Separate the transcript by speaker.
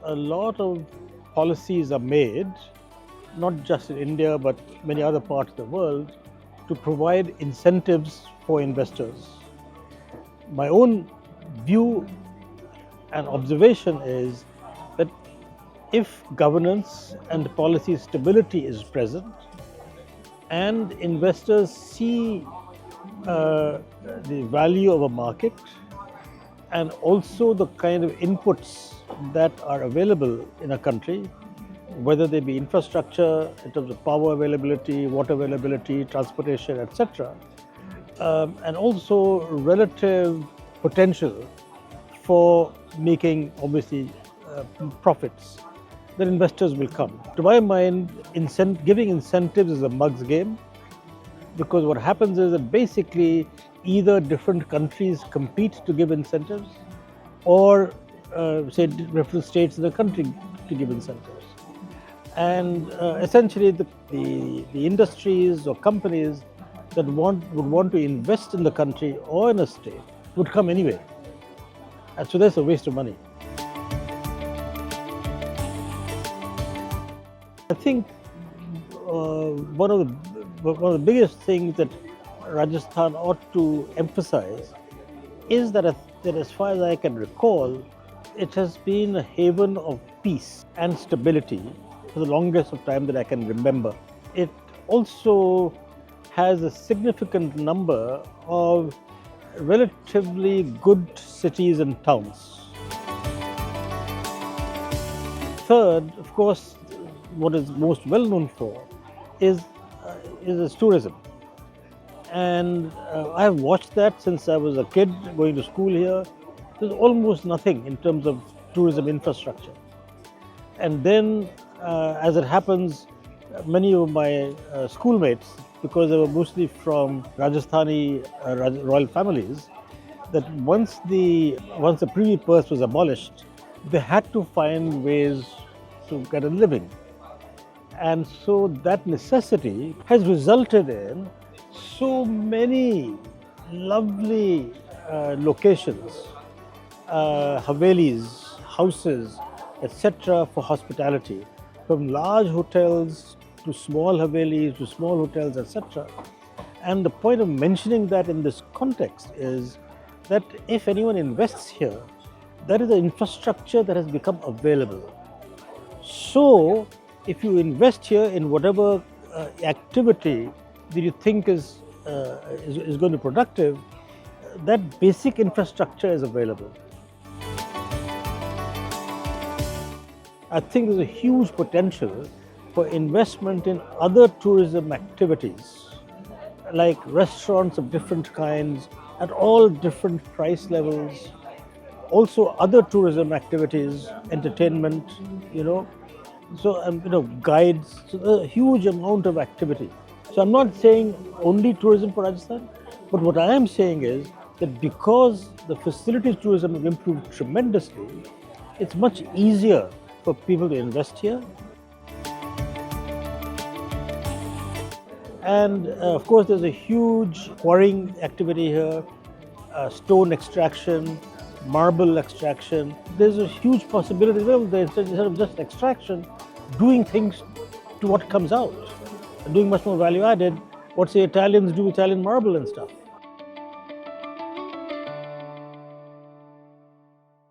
Speaker 1: a lot of policies are made, not just in India but many other parts of the world, to provide incentives for investors. My own view and observation is that if governance and policy stability is present and investors see the value of a market and also the kind of inputs that are available in a country, whether they be infrastructure in terms of power availability, water availability, transportation, etc., and also relative potential for making, obviously, profits, then investors will come. To my mind, giving incentives is a mug's game, because what happens is that basically either different countries compete to give incentives or say different states in the country to give incentives. And essentially the industries or companies that would want to invest in the country or in a state would come anyway. And so that's a waste of money. I think one of the biggest things that Rajasthan ought to emphasize is that as far as I can recall, it has been a haven of peace and stability for the longest of time that I can remember. It also has a significant number of relatively good cities and towns. Third, of course, what is most well known for is tourism. And I have watched that since I was a kid going to school here. There's almost nothing in terms of tourism infrastructure. And then, as it happens, many of my schoolmates, because they were mostly from Rajasthani royal families, that once the privy purse was abolished, they had to find ways to get a living. And so that necessity has resulted in so many lovely locations, havelis, houses, etc. for hospitality, from large hotels to small havelis to small hotels, etc. And the point of mentioning that in this context is that if anyone invests here, that is the infrastructure that has become available. So if you invest here in whatever activity that you think is going to be productive, that basic infrastructure is available. I think there's a huge potential for investment in other tourism activities, like restaurants of different kinds at all different price levels. Also other tourism activities, entertainment, so guides. So there's a huge amount of activity. So I'm not saying only tourism for Rajasthan, but what I am saying is that because the facilities tourism have improved tremendously, it's much easier for people to invest here. And of course, there's a huge quarrying activity here, stone extraction, marble extraction. There's a huge possibility, instead of just extraction, doing things to what comes out, doing much more value added, what say Italians do Italian marble and stuff.